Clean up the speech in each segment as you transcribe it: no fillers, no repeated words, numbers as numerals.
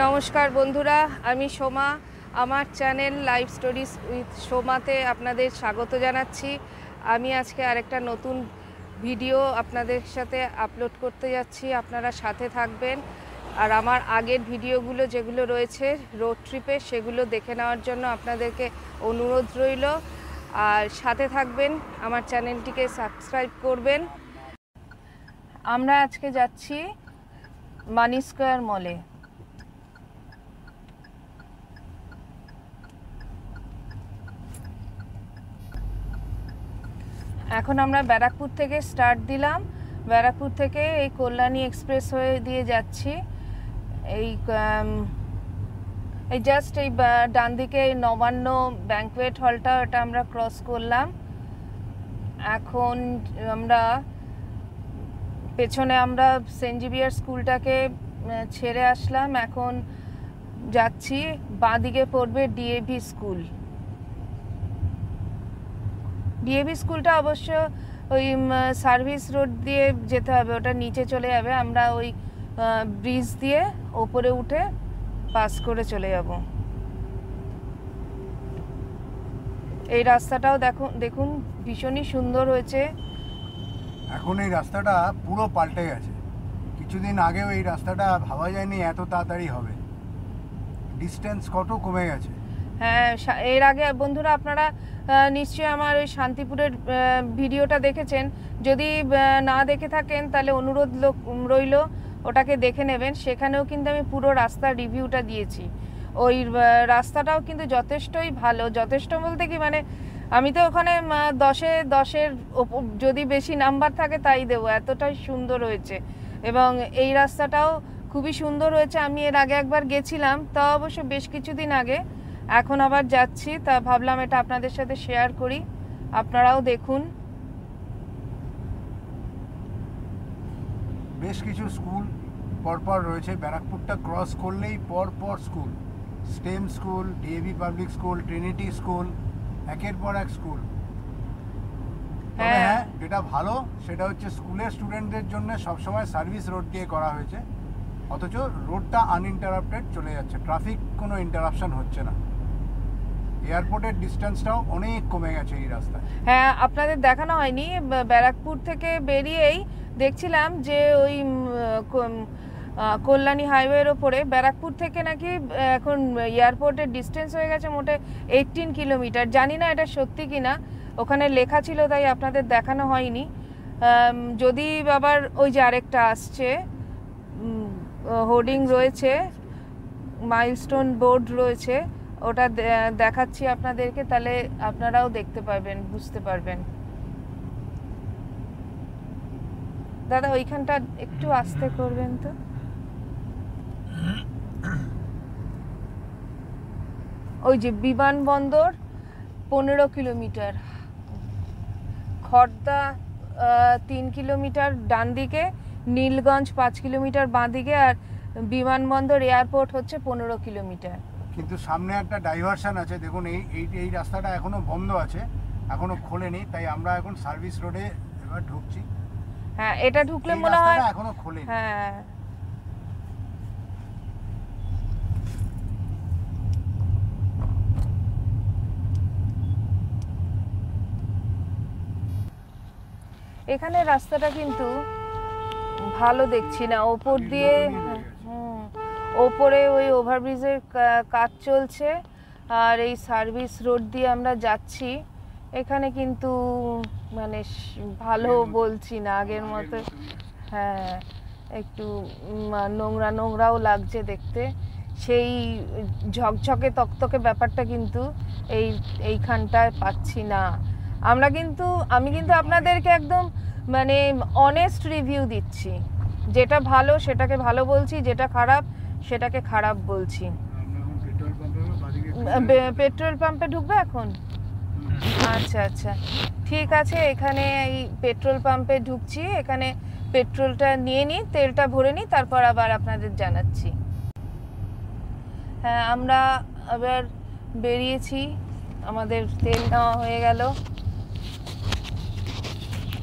নমস্কার বন্ধুরা, আমি সোমা। আমার চ্যানেল লাইফ স্টোরিজ উইথ সোমাতে আপনাদের স্বাগত জানাচ্ছি। আমি আজকে আরেকটা নতুন ভিডিও আপনাদের সাথে আপলোড করতে যাচ্ছি। আপনারা সাথে থাকবেন আর আমার আগের ভিডিওগুলো যেগুলো রয়েছে রোড ট্রিপে সেগুলো দেখে নেওয়ার জন্য আপনাদেরকে অনুরোধ রইল। আর সাথে থাকবেন, আমার চ্যানেলটিকে সাবস্ক্রাইব করবেন। আমরা আজকে যাচ্ছি মানি স্কোয়ার মলে। এখন আমরা ব্যারাকপুর থেকে স্টার্ট দিলাম। ব্যারাকপুর থেকে এই কল্যাণী এক্সপ্রেস হয়ে দিয়ে যাচ্ছি। এই জাস্ট এই ডান দিকে নবান্ন ব্যাঙ্কোয়েট হলটা, ওটা আমরা ক্রস করলাম। এখন আমরা পেছনে আমরা সেন্ট জেভিয়ার স্কুলটাকে ছেড়ে আসলাম। এখন যাচ্ছি, বাঁদিকে পড়বে ডিএভি স্কুল। ডিএভি স্কুলটা অবশ্য ওই সার্ভিস রোড দিয়ে যেতে হবে, ওটা নিচে চলে যাবে। আমরা ওই ব্রিজ দিয়ে ওপরে উঠে পাস করে চলে যাব। এই রাস্তাটাও দেখুন ভীষণই সুন্দর হয়েছে। এখন এই রাস্তাটা পুরো পাল্টে গেছে। কিছুদিন আগেও এই রাস্তাটা ভাবা যায়নি এত তাড়াতাড়ি হবে। ডিস্টেন্স কত কমে গেছে। হ্যাঁ, এর আগে বন্ধুরা আপনারা নিশ্চয়ই আমার ওই শান্তিপুরের ভিডিওটা দেখেছেন। যদি না দেখে থাকেন তাহলে অনুরোধ রইল ওটাকে দেখে নেবেন। সেখানেও কিন্তু আমি পুরো রাস্তার রিভিউটা দিয়েছি। ওই রাস্তাটাও কিন্তু যথেষ্টই ভালো। যথেষ্ট বলতে কি, মানে আমি তো ওখানে 10-10 যদি বেশি নাম্বার থাকে তাই দেবো, এতটাই সুন্দর হয়েছে। এবং এই রাস্তাটাও খুবই সুন্দর হয়েছে। আমি এর আগে একবার গেছিলাম, তা অবশ্য বেশ কিছুদিন আগে। এখন আবার যাচ্ছি, তা ভাবলাম এটা আপনাদের সাথে শেয়ার করি, আপনারাও দেখুন। বেশ কিছু স্কুল পরপর রয়েছে। ব্যারাকপুরটা ক্রস করলেই পরপর school. Stem school, DAV public school, Trinity school, একের পর এক স্কুল। হ্যাঁ, যেটা ভালো সেটা হচ্ছে স্কুলের স্টুডেন্টদের জন্য সবসময় সার্ভিস রোড দিয়ে করা হয়েছে, অথচ রোডটা আনইন্টারাপ্টেড চলে যাচ্ছে। ট্রাফিক কোনো ইন্টারাপশন হচ্ছে না। এয়ারপোর্টের ডিস্টেন্সটাও অনেক কমে গেছে এই রাস্তায়। হ্যাঁ, আপনাদের দেখানো হয়নি, ব্যারাকপুর থেকে বেরিয়েই দেখছিলাম যে ওই কল্যাণী হাইওয়ের ওপরে ব্যারাকপুর থেকে নাকি এখন এয়ারপোর্টের ডিস্টেন্স হয়ে গেছে মোটে 18 কিলোমিটার। জানি না এটা সত্যি কিনা, ওখানে লেখা ছিল তাই আপনাদের দেখানো হয়নি। যদি আবার ওই যে আরেকটা আসছে, হোর্ডিং রয়েছে, মাইলস্টোন বোর্ড রয়েছে, ওটা দেখাচ্ছি আপনাদেরকে, তাহলে আপনারাও দেখতে পারবেন, বুঝতে পারবেন। দাদা ওইখানটা একটু আস্তে করবেন তো। ওই যে বিমানবন্দর 15 কিলোমিটার, খড়দা 3 কিলোমিটার ডান দিকে, নীলগঞ্জ 5 কিলোমিটার বাঁ দিকে, আর বিমানবন্দর এয়ারপোর্ট হচ্ছে 15 কিলোমিটার। কিন্তু সামনে একটা ডাইভারশন আছে, দেখুন এই রাস্তাটা এখনো বন্ধ আছে, এখনো খোলেনি। তাই আমরা এখন সার্ভিস রোডে এবার ঢুকছি। হ্যাঁ, এটা ঢুকলে মনে হয় এখনো খোলেনি। হ্যাঁ, এখানে রাস্তাটা কিন্তু ভালো দেখছি না। ওপর দিয়ে ওপরে ওই ওভারব্রিজের কাজ চলছে, আর এই সার্ভিস রোড দিয়ে আমরা যাচ্ছি। এখানে কিন্তু মানে ভালো বলছি না, আগের মতো। হ্যাঁ, একটু নোংরা নোংরাও লাগছে দেখতে। সেই ঝকঝকে তকতকে ব্যাপারটা কিন্তু এইখানটায় পাচ্ছি না। আমি কিন্তু আপনাদেরকে একদম মানে অনেস্ট রিভিউ দিচ্ছি। যেটা ভালো সেটাকে ভালো বলছি, যেটা খারাপ সেটাকে খারাপ বলছি। পেট্রোল পাম্পে ঢুকবে এখন? আচ্ছা আচ্ছা, ঠিক আছে। এখানে এই পেট্রোল পাম্পে ঢুকছি। এখানে পেট্রোলটা নিয়ে নিই, তেলটা ভরে নিই, তারপর আবার আপনাদের জানাচ্ছি। হ্যাঁ, আমরা আবার বেরিয়েছি, আমাদের তেল নেওয়া হয়ে গেল।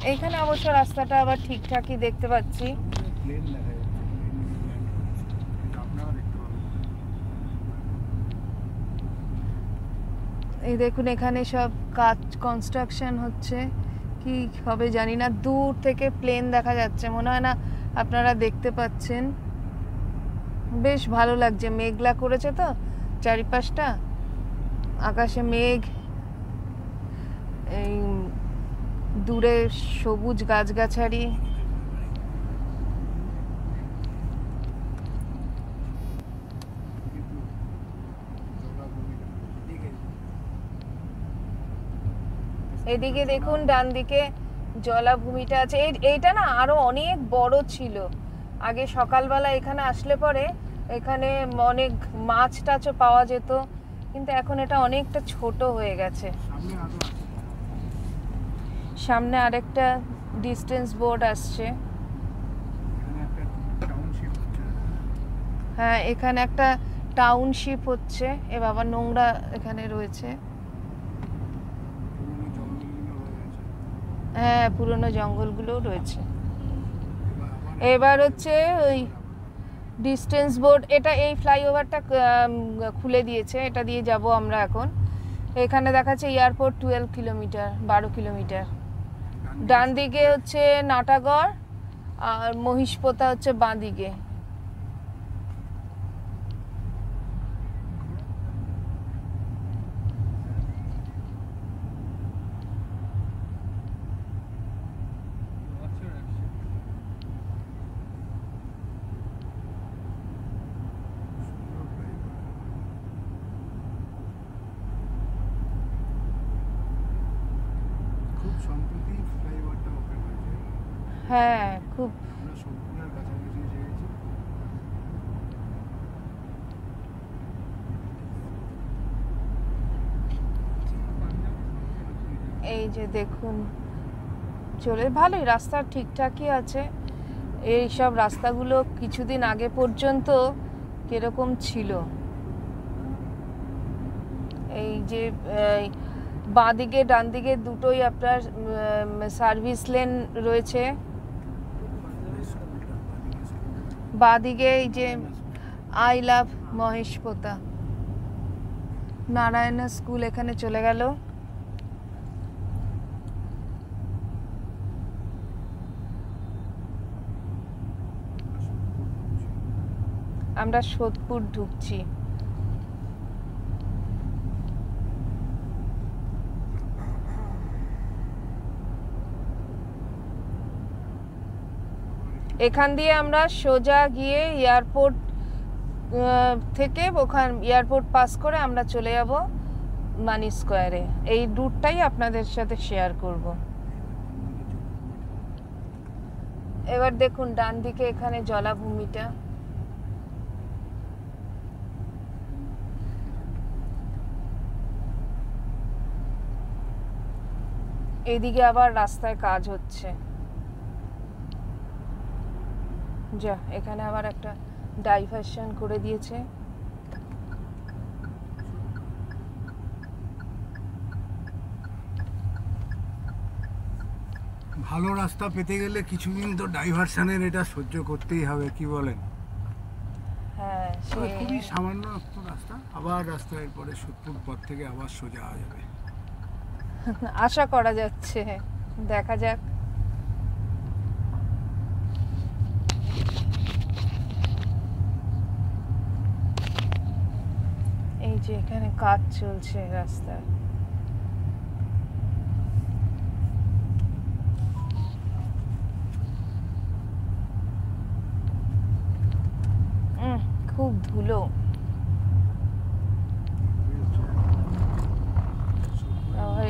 এইখানে অবশ্য রাস্তাটা আবার ঠিকঠাকই দেখতে পাচ্ছি। এই দেখুন এখানে সব কাজ কনস্ট্রাকশন হচ্ছে, কি হবে জানি না। দূর থেকে প্লেন দেখা যাচ্ছে, মনে হয় না আপনারা দেখতে পাচ্ছেন। বেশ ভালো লাগছে, মেঘলা করেছে তো চারিপাশটা, আকাশে মেঘ, এই দূরে সবুজ গাছগাছালি। এদিকে দেখুন ডান দিকে জলাভূমিটা আছে। এইটা না আরো অনেক বড় ছিল আগে। সকালবেলা এখানে আসলে পরে এখানে অনেক মাছ টাছও পাওয়া যেত, কিন্তু এখন এটা অনেকটা ছোট হয়ে গেছে। সামনে আরেকটা ডিস্টেন্স বোর্ড আসছে। হ্যাঁ, এখানে একটা টাউনশিপ হচ্ছে। এ বাবা, নোংরা এখানে রয়েছে। হ্যাঁ, পুরনো জঙ্গলগুলোও রয়েছে। এবার হচ্ছে ওই ডিস্টেন্স বোর্ড, এটা এই ফ্লাইওভারটা খুলে দিয়েছে, এটা দিয়ে যাব আমরা এখন। এখানে দেখাচ্ছে এয়ারপোর্ট 12 কিলোমিটার, 12 কিলোমিটার। ডান দিকে হচ্ছে নাটাগড় আর মহিষপোতা হচ্ছে বাঁ দিকে। সম্প্রতি ফ্লাইওভারটা ওপেন হয়েছে। হ্যাঁ, খুব। আমরা সোদপুরের কাছাকাছি এসে গেছি। এই যে দেখুন চলে, ভালোই রাস্তা ঠিকঠাকই আছে। এই সব রাস্তাগুলো কিছুদিন আগে পর্যন্ত কিরকম ছিল। এই যে বাঁ দিকে ডান দিকে দুটোই আপনার সার্ভিস লেন রয়েছে। বাঁ দিকে এই যে আই লাভ মহেশপোতা, নারায়ণা স্কুল এখানে চলে গেল। আমরা সোদপুর ঢুকছি। এখান দিয়ে আমরা সোজা গিয়ে এয়ারপোর্ট থেকে, ওখান এয়ারপোর্ট পাস করে আমরা চলে যাব মানি স্কোয়ারে। এই রুটটাই আপনাদের সাথে শেয়ার করব। এবার দেখুন ডান দিকে এখানে জলাভূমিটা। এইদিকে আবার রাস্তায় কাজ হচ্ছে। যা, এখানে আবার একটা ডাইভারশন করে দিয়েছে। ভালো রাস্তা পেতে গেলে কিছুদিন তো ডাইভারশনের এটা সহ্য করতেই হবে, কি বলেন? হ্যাঁ, খুবই সামান্য একটু রাস্তা, আবার রাস্তা এরপরে সোদপুর পথ থেকে আবার সোজা হয়ে যাবে। আশা করা যাচ্ছে, দেখা যাক। এই যে এখানে কাজ চলছে রাস্তায়। খুব ধুলো।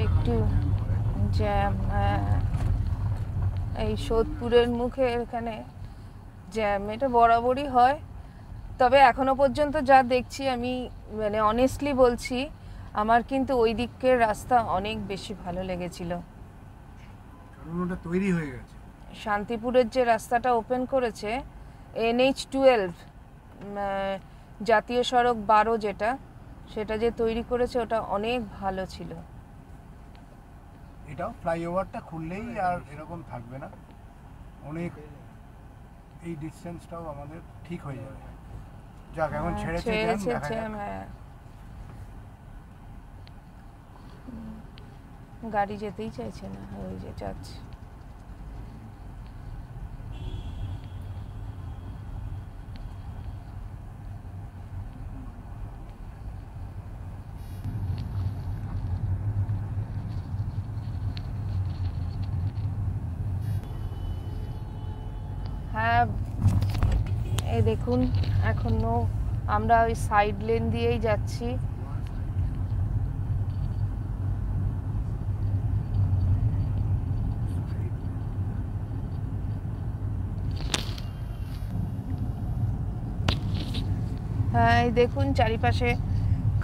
একটু জ্যাম। এই সোদপুরের মুখে এখানে জ্যাম, এটা বরাবরই হয়। তবে এখনো পর্যন্ত যা দেখছি, আমি মানে অনেস্টলি বলছি, আমার কিন্তু ওই দিকের রাস্তা অনেক বেশি ভালো লেগেছিল। কারণ ওটা তৈরি হয়ে গেছে। শান্তিপুরের যে রাস্তাটা ওপেন করেছে, NH12 জাতীয় সড়ক 12 যেটা, সেটা যে তৈরি করেছে ওটা অনেক ভালো ছিল। এটাও ফ্লাইওভারটা খুললেই আর এরকম থাকবে না, অনেক এই ডিসটেন্সটাও আমাদের ঠিক হয়ে যাবে। যাক, এখন ছেড়েছে জ্যাম, দেখা যাক। গাড়ি যেতেই চাইছে না, ওই যে যাচ্ছে। হ্যাঁ, এই দেখুন এখনো আমরা ওই সাইড লেন দিয়েই যাচ্ছি। হ্যাঁ, এই দেখুন চারিপাশে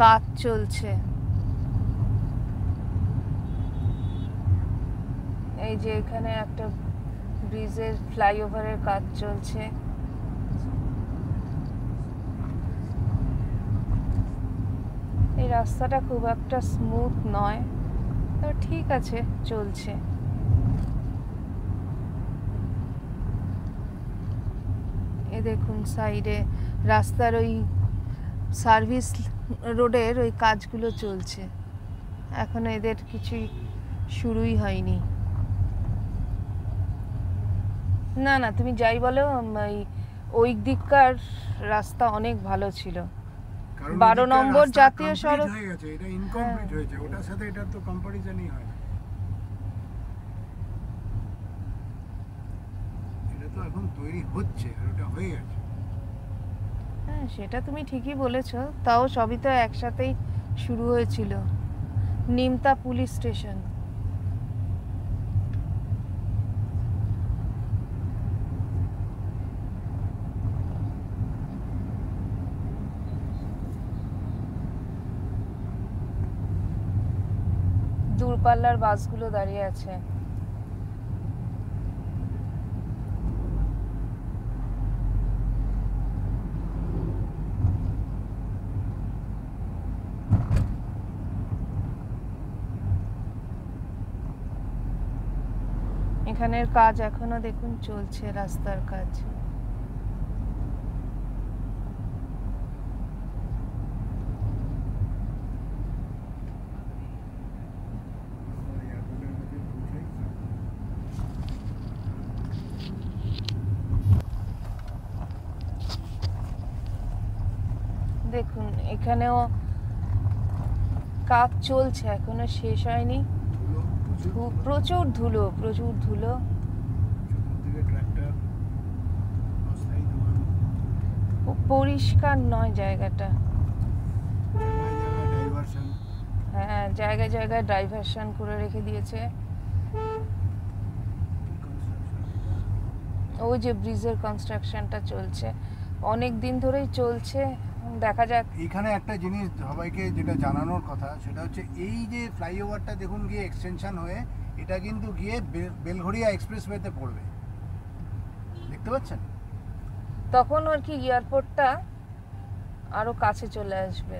কাজ চলছে। এই যে এখানে একটা ব্রিজের ফ্লাইওভারের কাজ চলছে। এই রাস্তাটা খুব একটা স্মুথ নয়, তো ঠিক আছে, চলছে। এই দেখুন সাইডে রাস্তার ওই সার্ভিস রোডের ওই কাজগুলো চলছে, এখনো এদের কিছুই শুরুই হয়নি। না না, তুমি যাই বলো, ওই দিককার রাস্তা অনেক ভালো ছিল। 12 নম্বর জাতীয় সড়ক হয়ে গেছে, এটা ইনকমপ্লিট হয়েছে, ওটার সাথে এটা তো কম্পারিজনই হয় না। এটা তো এখন তৈরি হচ্ছে, আর ওটা হয়ে গেছে। হ্যাঁ, সেটা তুমি ঠিকই বলেছো, তাও সবই তো একসাথেই শুরু হয়েছিল। Nimta police station. দূরপাল্লার বাসগুলো দাঁড়িয়ে আছে। এখানের কাজ এখনো দেখুন চলছে, রাস্তার কাজ। দেখুন এখানেও কাজ চলছে, এখনো শেষ হয়নি। প্রচুর ধুলো, প্রচুর ধুলো। পরিষ্কার নয় জায়গাটা। হ্যাঁ, জায়গায় জায়গায় ডাইভারশন করে রেখে দিয়েছে। ওই যে ব্রিজের কনস্ট্রাকশনটা চলছে, অনেক দিন ধরেই চলছে, দেখা যাক। এখানে একটা জিনিস সবাইকে যেটা জানানোর কথা, সেটা হচ্ছে এই যে ফ্লাইওভারটা দেখুন গিয়ে এক্সটেনশন হয়ে এটা কিন্তু গিয়ে বেলঘড়িয়া এক্সপ্রেসওয়েতে পড়বে, দেখতে পাচ্ছেন? তখন আর কি এয়ারপোর্টটা আরো কাছে চলে আসবে।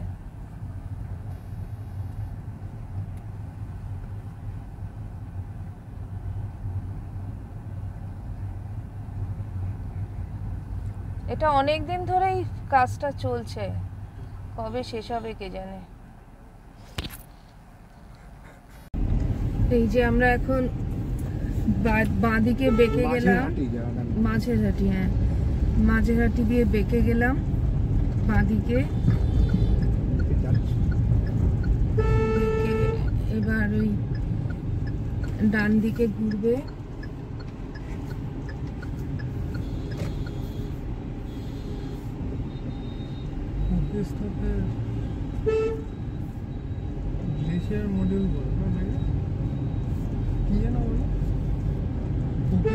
এটা অনেক দিন ধরেই কাজটা চলছে, কবে শেষ হবে কে জানে। এই যে আমরা এখন বাঁদিকে বেঁকে গেলাম, মাঝেরহাটি। হ্যাঁ, মাঝেরহাটি দিয়ে বেঁকে গেলাম বাঁদিকে। এবার ওই ডান দিকে ঘুরবে। গ্লেশিয়ার মডিউল বলো না, কি যেন বলো,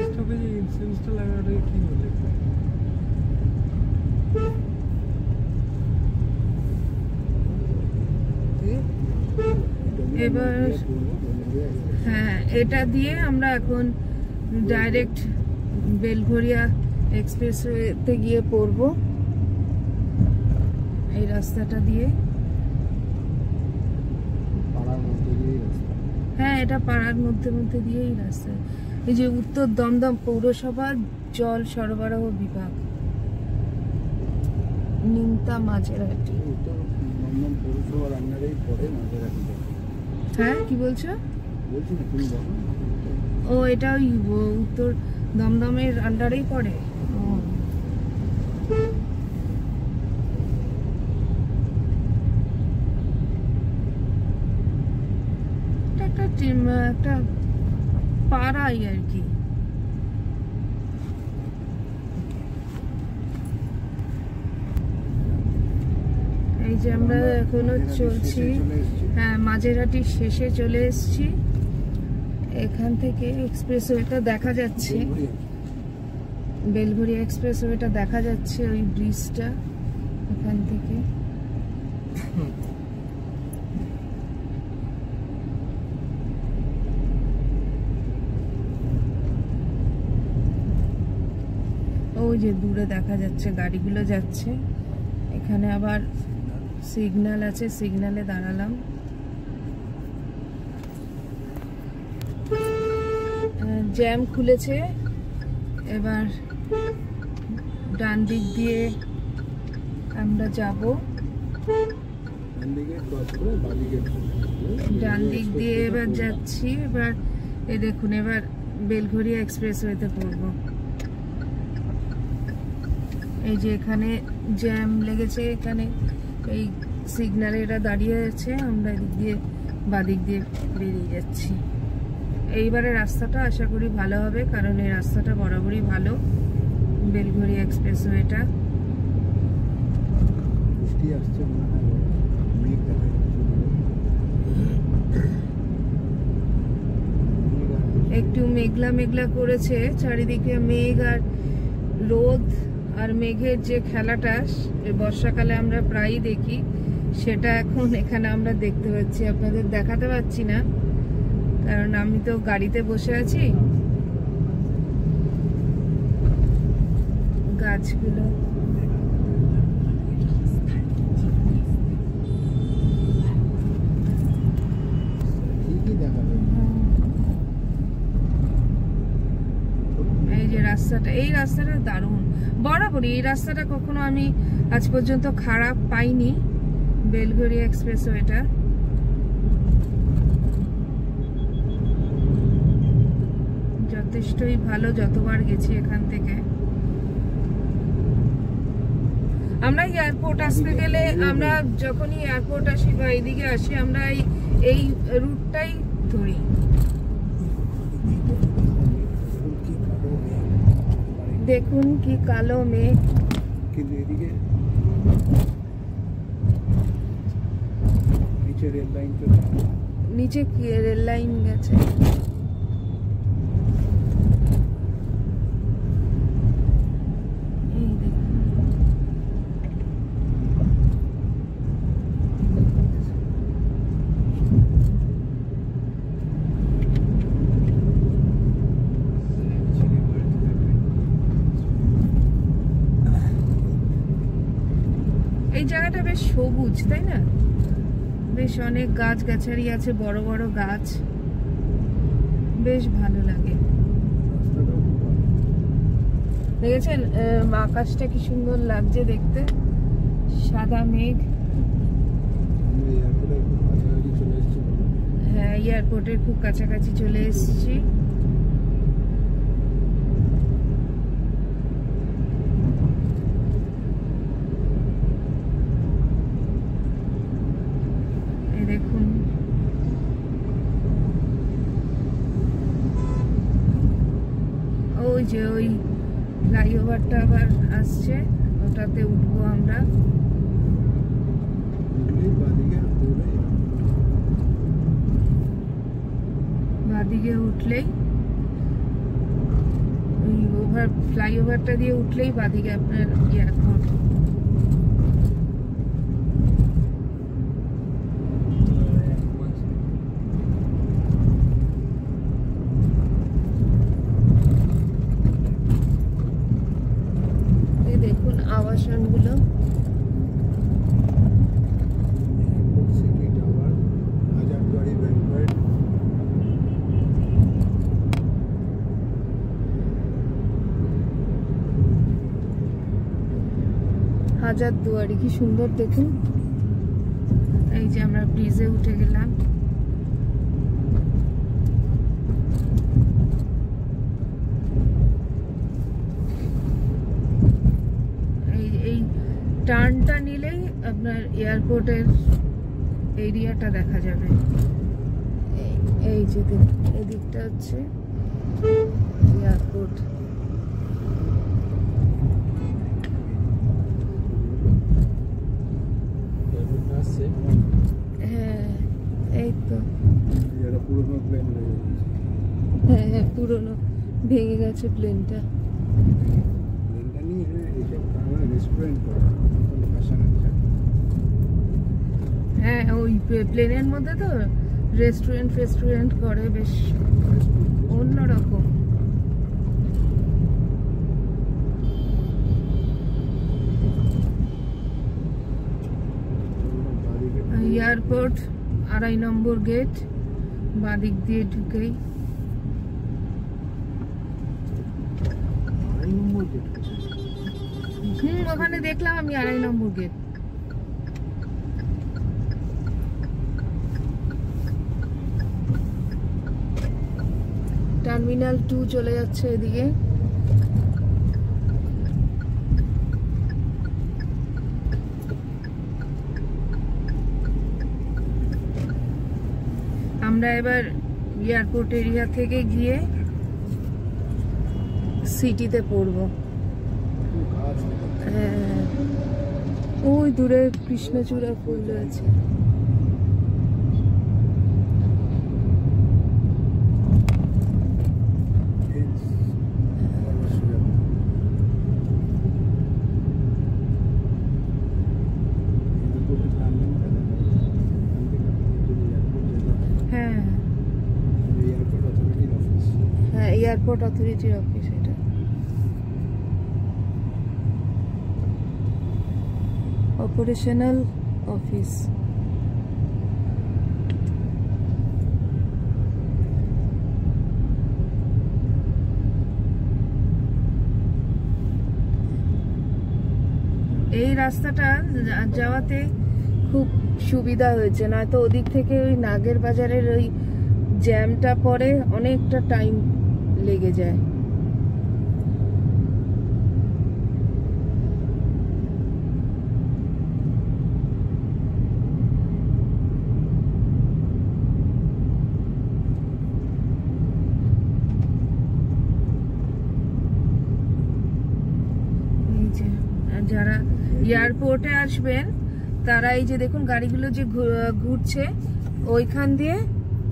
স্টপে যে ইনসেন্সটা লাগানোটাকে কি বলে? এবার হ্যাঁ, এটা দিয়ে আমরা এখন ডাইরেক্ট বেলঘড়িয়া এক্সপ্রেসওয়েতে গিয়ে পড়বো, এই রাস্তাটা দিয়ে। হ্যাঁ, এটা পাড়ার মধ্যে মধ্যে দিয়েই রাস্তা। এই যে উত্তর দমদম পৌরসভা জল সরবরাহ বিভাগ, নিমতা মাঝেরহাটি। উত্তর দমদম পৌরসভার আন্ডারেই পড়ে মাঝেরহাটি। হ্যাঁ, কি বলছো? বলছি না তুমি বলো। ও এটা ওই উত্তর দমদমের আন্ডারেই পড়ে। এটা একটা পাড়াই আর কি। এই যে আমরা এখনো চলছি, হ্যাঁ মাঝেরহাটির শেষে চলে এসেছি। এখান থেকে এক্সপ্রেসওয়েটা দেখা যাচ্ছে, বেলঘড়িয়া এক্সপ্রেসওয়েটা দেখা যাচ্ছে, ওই ব্রিজটা এখান থেকে। ওই যে দূরে দেখা যাচ্ছে গাড়িগুলো যাচ্ছে। এখানে আবার সিগন্যাল আছে, সিগন্যালে দাঁড়ালাম। জ্যাম খুলেছে, এবার ডান দিক দিয়ে আমরা যাব। ডান দিক দিয়ে এবার যাচ্ছি। এবার এই দেখুন, এবার বেলঘড়িয়া এক্সপ্রেসওয়েতে পড়বো। এই যে এখানে জ্যাম লেগেছে, এখানে এই সিগন্যালে এরা দাঁড়িয়ে আছে, আমরা এদিক দিয়ে বাদিক দিয়ে বেরিয়ে যাচ্ছি। এইবারে রাস্তাটা আশা করি ভালো হবে, কারণ এই রাস্তাটা বরাবরই ভালো, বেলঘড়িয়া এক্সপ্রেসওয়েটা। একটু মেঘলা মেঘলা করেছে, চারিদিকে মেঘ আর রোদ আর মেঘের যে খেলাটা বর্ষাকালে আমরা প্রায়ই দেখি, সেটা এখন এখানে আমরা দেখতে পাচ্ছি। আপনাদের দেখাতে পাচ্ছি না, কারণ আমি তো গাড়িতে বসে আছি। গাছগুলো এই যে রাস্তাটা, এই রাস্তাটা দারুণ। বরাবরই এই রাস্তাটা কখনো আমি আজ পর্যন্ত খারাপ পাইনি, বেলঘড়িয়া এক্সপ্রেসওয়েটা। যথেষ্টই ভালো, যতবার গেছি এখান থেকে। আমরা এয়ারপোর্ট আসতে গেলে, আমরা যখনই এয়ারপোর্ট আসি বা এইদিকে আসি, আমরা এই রুটটাই ধরি। দেখুন কি কালো মেঘ, কিন্তু এদিকে নিচে রেল লাইন, নিচে কি রেল লাইন গেছে। এই জায়গাটা বেশ সবুজ, তাই না? বেশ অনেক গাছ গাছারি আছে, বড় বড় গাছ, বেশ ভালো লাগে। দেখেছেন আকাশটা কি সুন্দর লাগছে দেখতে, সাদা মেঘ। হ্যাঁ, এয়ারপোর্টের খুব কাছাকাছি চলে এসেছি। দেখুন ওই যে ওই ফ্লাইওভারটা আবার আসছে, ওটাতে উঠবো আমরা। বাদিকে উঠলেই ওই ফ্লাইওভারটা দিয়ে উঠলেই বাদিকে আপনার এয়ারপোর্ট। দেখুন আবাসনগুলো, হাজারদুয়ারি কি সুন্দর দেখুন। এই যে আমরা ব্রিজে উঠে গেলাম। এই টার্নটা নিলেই আপনার এয়ারপোর্টের এরিয়াটা দেখা যাবে। এই যে এদিকটা হচ্ছে এয়ারপোর্ট। হ্যাঁ এই তো পুরোনো প্লেন হ্যাঁ পুরোনো ভেঙে গেছে প্লেনটা। প্লেনটা নিয়ে এইসব রেস্টুরেন্ট করা ফ্যাশন আছে। হ্যাঁ ওই প্লেনের মধ্যে তো রেস্টুরেন্ট করে বেশ অন্যরকম। এয়ারপোর্ট 2.5 নম্বর গেট, বাদিক দিয়ে ঢুকেই ওখানে দেখলাম আমি 2.5 নম্বর গেট। টার্মিনাল 2 চলে যাচ্ছে এদিকে। আমরা এবার এয়ারপোর্ট এরিয়া থেকে গিয়ে সিটিতে পড়বো। ওই দূরে কৃষ্ণচূড়া ফুল রয়েছে। হ্যাঁ হ্যাঁ এয়ারপোর্ট অথরিটির অফিস এটা। Operational office. এই রাস্তাটা যাওয়াতে খুব সুবিধা হয়েছে, নয়তো ওদিক থেকে ওই নাগের বাজারের ওই জ্যামটা পরে অনেকটা টাইম লেগে যায়। যারা এয়ারপোর্টে আসবেন তারা এই যে দেখুন গাড়িগুলো যে ঘুরছে ওইখান দিয়ে,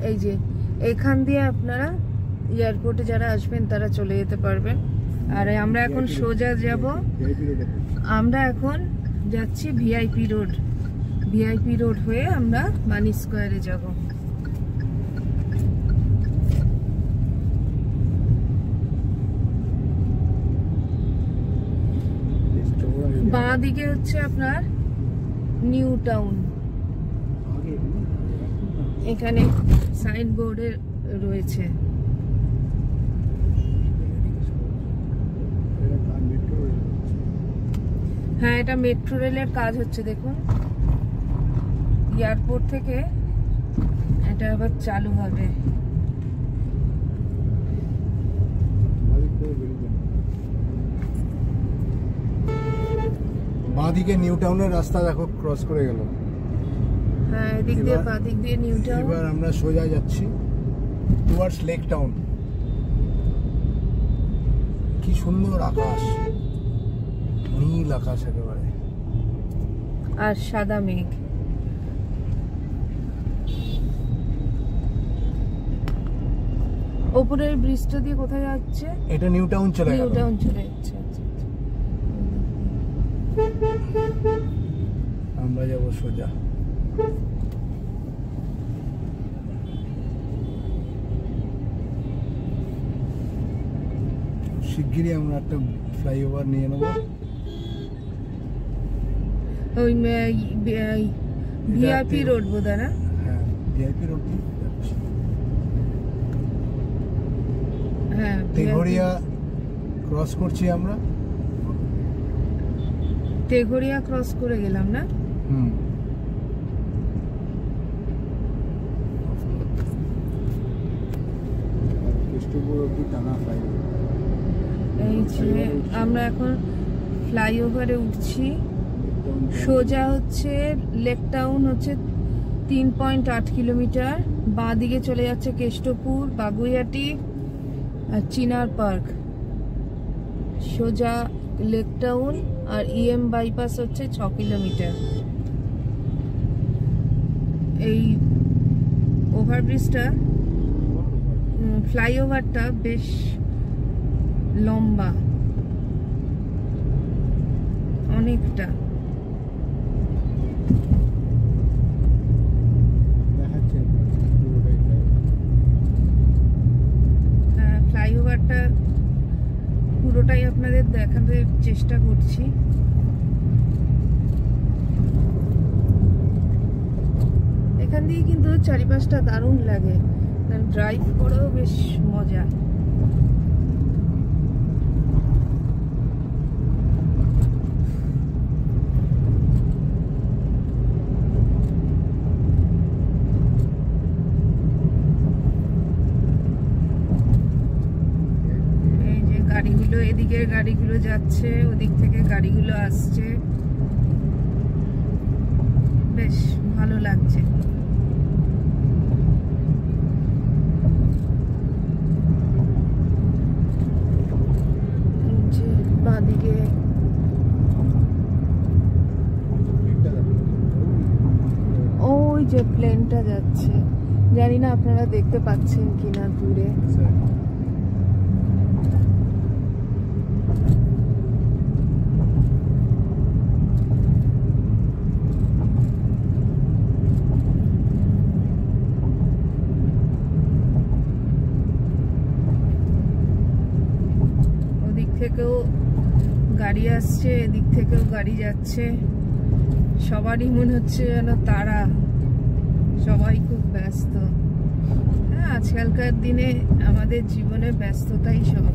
এই যে এইখান দিয়ে আপনারা এয়ারপোর্টে যারা আসবেন তারা চলে যেতে পারবেন। আর আমরা এখন সোজা যাব, আমরা এখন যাচ্ছি ভিআইপি রোড। ভিআইপি রোড হয়ে আমরা মানি স্কোয়ারে যাব। বাঁ দিকে হচ্ছে আপনার নিউ টাউন। এখানে সাইনবোর্ডে রয়েছে। হ্যাঁ এটা মেট্রো রেলের কাজ হচ্ছে দেখুন। এয়ারপোর্ট থেকে এটা আবার চালু হবে। বাঁদিকে নিউ টাউনের রাস্তা দেখো ক্রস করে গেল। হ্যাঁ এদিক দিয়ে বাঁদিক দিয়ে নিউ টাউন। এবার আমরা সোজা যাচ্ছি টুয়ার্ডস লেক টাউন। কি সুন্দর আকাশ, নীল আকাশ একেবারে, আর সাদা মেঘ। ওপরের ব্রিজটা দিয়ে কোথায় যাচ্ছে? এটা নিউ টাউন চলে গেল। নিউ টাউন চলে যাচ্ছে। আচ্ছা আচ্ছা। আমরা যাব সোজা। শিগগিরই আমরা একটা ফ্লাইওভার নিয়ে নেব। ওই ভিআইপি রোড বোধহয় না? হ্যাঁ ভিআইপি রোড যাচ্ছি। হ্যাঁ তেঘরিয়া ক্রস করছি আমরা। তেঘরিয়া ক্রস করে গেলাম না? কৃষ্ণপুর অব্দি টানা ফ্লাইওভার। এই যে আমরা এখন ফ্লাইওভারে উঠছি। সোজা হচ্ছে লেক টাউন হচ্ছে 3.8 কিলোমিটার, বাঁ দিকে চলে যাচ্ছে কেষ্টপুর, বাগুইহাটি আর চিনার পার্ক। সোজা লেক টাউন আর ইএম বাইপাস হচ্ছে 6 কিলোমিটার। এই ওভারব্রিজটা, ফ্লাইওভারটা বেশ লম্বা, অনেকটা। ফ্লাইওভারটা পুরোটাই আপনাদের দেখানোর চেষ্টা করছি। এখান দিয়ে কিন্তু চারিপাশটা দারুণ লাগে, ড্রাইভ করেও বেশ মজা। এই যে গাড়িগুলো, এদিকের গাড়িগুলো যাচ্ছে, ওদিক থেকে গাড়িগুলো আসছে, বেশ ভালো লাগছে। বাঁদিকে ওই যে প্লেনটা যাচ্ছে, জানি না আপনারা দেখতে পাচ্ছেন কিনা দূরে। ওদিক থেকেও গাড়ি আসছে, এদিক থেকেও গাড়ি যাচ্ছে, সবারই মনে হচ্ছে যেন তারা, সবাই খুব ব্যস্ত। হ্যাঁ, আজকালকার দিনে আমাদের জীবনে ব্যস্ততাই সব।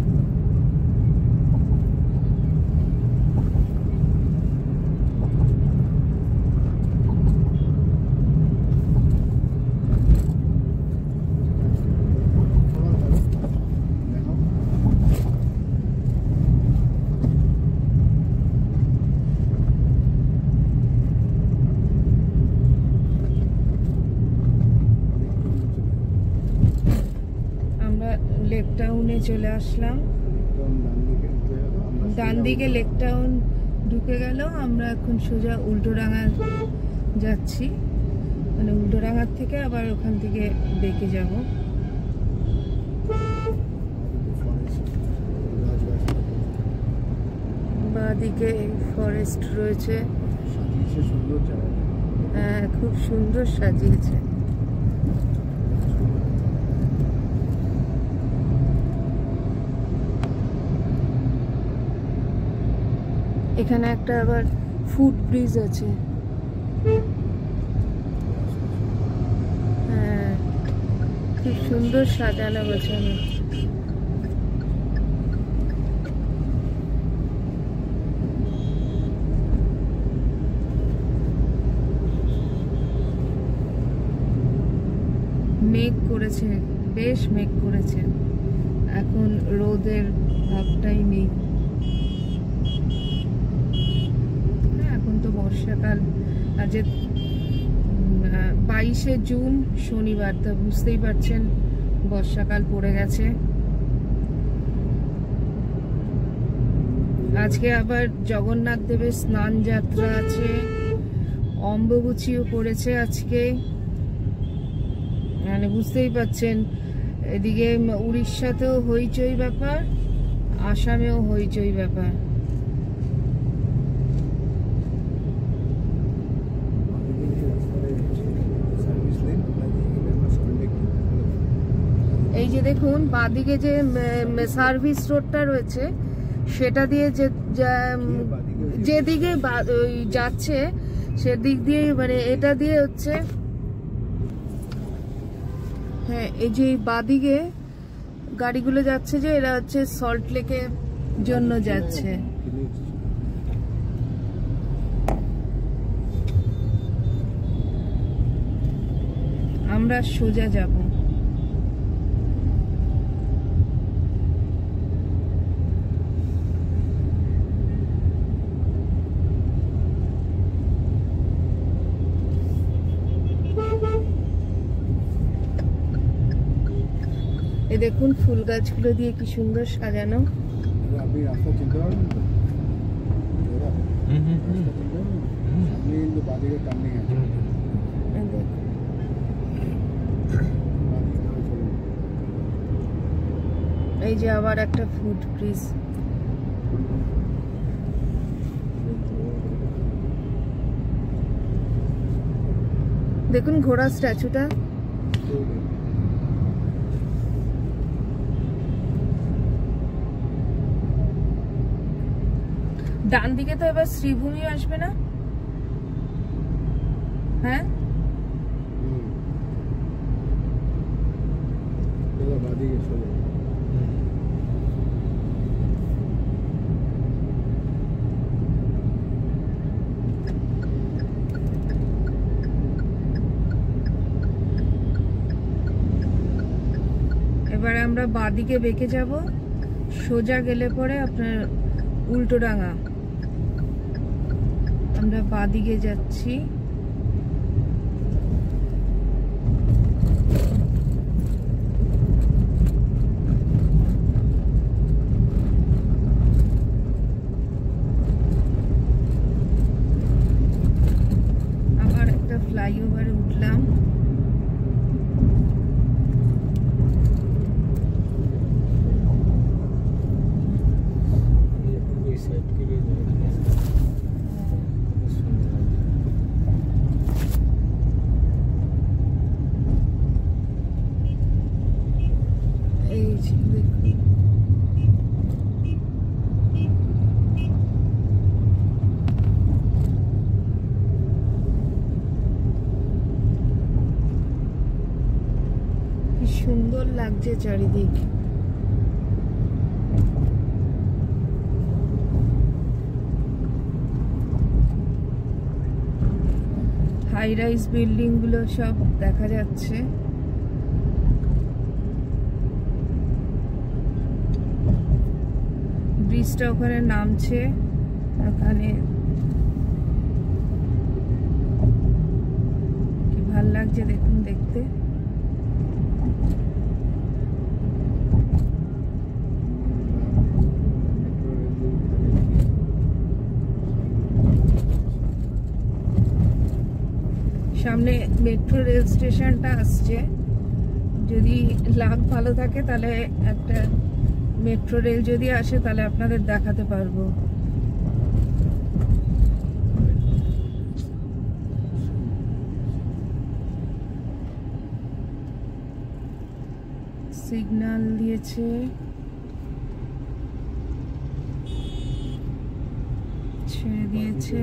লেক টাউনে চলে আসলাম, ডান দিকে লেক টাউন ঢুকে গেল। আমরা এখন সোজা উল্টোডাঙ্গা যাচ্ছি, মানে উল্টোডাঙ্গার থেকে আবার ওখান থেকে বেঁকে যাব। বাঁ দিকে ফরেস্ট রয়েছে, হ্যাঁ খুব সুন্দর সাজিয়েছে। এখানে একটা আবার ফুট ব্রিজ আছে, হ্যাঁ খুব সুন্দর সাজানো গোছানো। মেঘ করেছে, বেশ মেঘ করেছে, এখন রোদের ভাবটাই নেই। বর্ষাকাল, আজ 22শে জুন শনিবার, তা বুঝতেই পারছেন বর্ষাকাল পড়ে গেছে। আজকে আবার জগন্নাথ দেবের স্নান যাত্রা আছে, অম্বুবাচীও পড়েছে আজকে, মানে বুঝতেই পারছেন এদিকে উড়িষ্যাতেও হইচই ব্যাপার, আসামেও হইচই ব্যাপার। এই যে দেখুন বাঁদিকে যে সার্ভিস রোডটা রয়েছে, সেটা দিয়ে যেদিকে যাচ্ছে সেদিক দিয়ে, মানে এটা দিয়ে হচ্ছে, হ্যাঁ এই যে বাঁদিকে গাড়িগুলো যাচ্ছে, যে এরা হচ্ছে সল্ট লেকের জন্য যাচ্ছে। আমরা সোজা যাব। এই দেখুন ফুল গাছগুলো দিয়ে কি সুন্দর সাজানো। আপনি রাস্তা চিনতে পারবেন তো? রাস্তা চিনতে পারবেন? আপনি কিন্তু বাদিকে টার্নিং আছে। এই দেখুন। এই যে আবার একটা ফুড ব্রিজ। দেখুন ঘোড়া স্ট্যাচুটা। ডান দিকে তো এবার শ্রীভূমি আসবে না? হ্যাঁ বাদিকে চলে এবারে আমরা বাঁদিকে বেঁকে যাব, সোজা গেলে পরে আপনার উল্টোডাঙ্গা। আমরা বাঁদিকে যাচ্ছি। আবার একটা ফ্লাইওভারে উঠলাম। এই যে দেখুন কি সুন্দর লাগছে চারিদিক। হাই রাইজ বিল্ডিং গুলো সব দেখা যাচ্ছে। ব্রিজটা ওখানে নামছে, ওখানে কি ভাল লাগছে দেখুন দেখতে। সামনে মেট্রো রেল স্টেশনটা আসছে, যদি লাক ভালো থাকে তাহলে একটা মেট্রো রেল যদি আসে তাহলে আপনাদের দেখাতে পারবো। সিগন্যাল দিয়েছে, ছেড়ে দিয়েছে।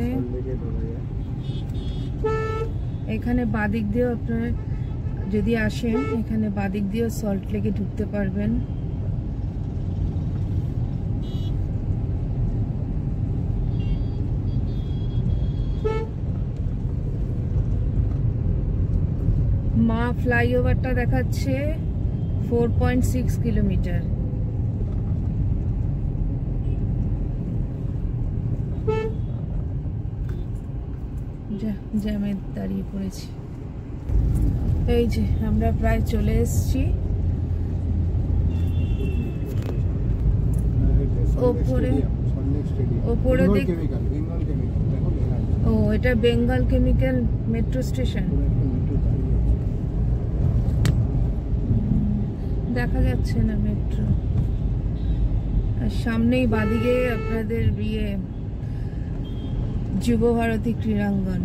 এখানে বাদিক দিয়েও আপনার যদি আসেন, এখানে বাদিক দিয়েও সল্ট লেকে ঢুকতে পারবেন। মা ফ্লাইওভারটা দেখাচ্ছে 4.6 কিলোমিটার। জ্যামে দাঁড়িয়ে পড়েছি। এই যে আমরা প্রায় চলে এসেছি। ওপরে ও এটা বেঙ্গল কেমিক্যাল মেট্রো স্টেশন। দেখা যাচ্ছে না মেট্রো। আর সামনেই বাদিকে আপনাদের যুব ভারতী ক্রীড়াঙ্গন,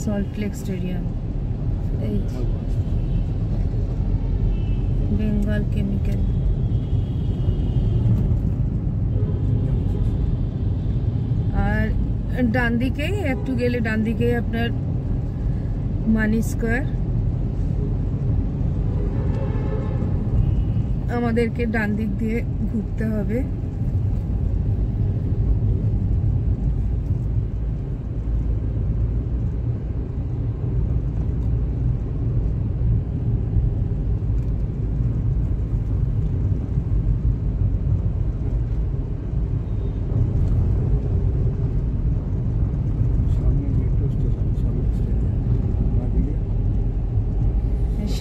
সল্ট লেক স্টেডিয়াম। এই বেঙ্গল কেমিক্যাল। আর ডান দিকে একটু গেলে ডান দিকে আপনার মানি স্কোয়ার। আমাদেরকে ডান দিক দিয়ে ঘুরতে হবে।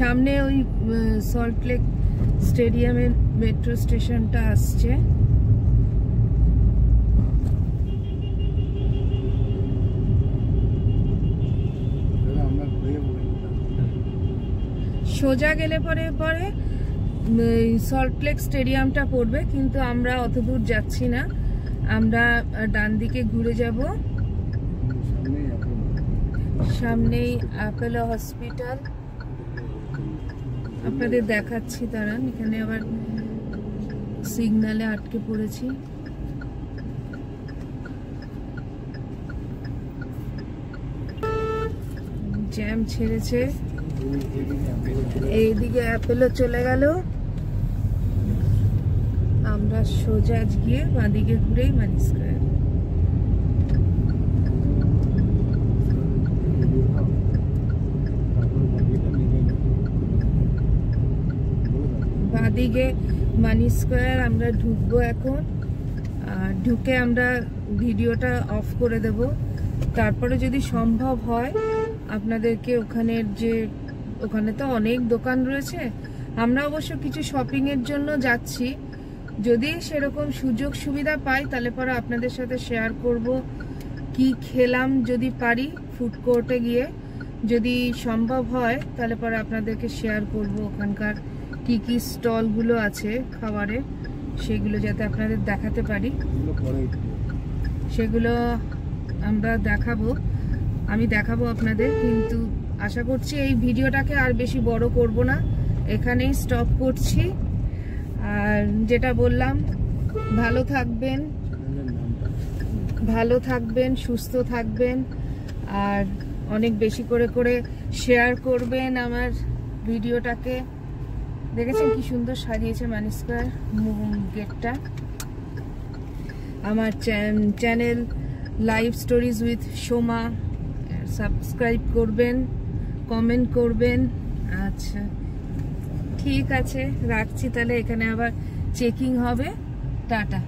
সামনে ওই সল্ট লেক স্টেডিয়ামের মেট্রো স্টেশনটা আসছে। আমরা ঘুরে সোজা গেলে পরে সল্টলেক স্টেডিয়ামটা পড়বে, কিন্তু আমরা অত দূর যাচ্ছি না, আমরা ডান দিকে ঘুরে যাব। সামনেই অ্যাপোলো হসপিটাল আপনাদের দেখাচ্ছি, দাঁড়ান, এখানে আবার সিগন্যালে আটকে পড়েছি। জ্যাম ছেড়েছে, এইদিকে অ্যাপোলো চলে গেল, আমরা সোজা গিয়ে বাঁদিকে ঘুরেই মানি স্কয়ার। বাঁদিকে মানি স্কয়ার আমরা ঢুকবো এখন, আর ঢুকে আমরা ভিডিওটা অফ করে দেব। তারপরে যদি সম্ভব হয় আপনাদেরকে ওখানে তো অনেক দোকান রয়েছে, আমরা অবশ্য কিছু শপিং এর জন্য যাচ্ছি, যদি সেরকম সুযোগ সুবিধা পাই তাহলে পরে আপনাদের সাথে শেয়ার করব কি খেলাম, যদি পারি ফুড কোর্টে গিয়ে, যদি সম্ভব হয় তাহলে পরে আপনাদেরকে শেয়ার করব ওখানকার কি কি স্টলগুলো আছে খাবারের, সেগুলো যাতে আপনাদের দেখাতে পারি, সেগুলো আমরা আমি দেখাবো আপনাদের। কিন্তু আশা করছি এই ভিডিওটাকে আর বেশি বড় করব না, এখানেই স্টপ করছি। আর যেটা বললাম, ভালো থাকবেন, সুস্থ থাকবেন, আর অনেক বেশি করে শেয়ার করবেন আমার ভিডিওটাকে। দেখেছেন কি সুন্দর সাজিয়েছে মানি স্কয়ার গেটটা। আমার channel live stories with Soma subscribe করবেন, কমেন্ট করবেন। আচ্ছা ঠিক আছে, রাখছি তাহলে, এখানে আবার চেকিং হবে। টাটা।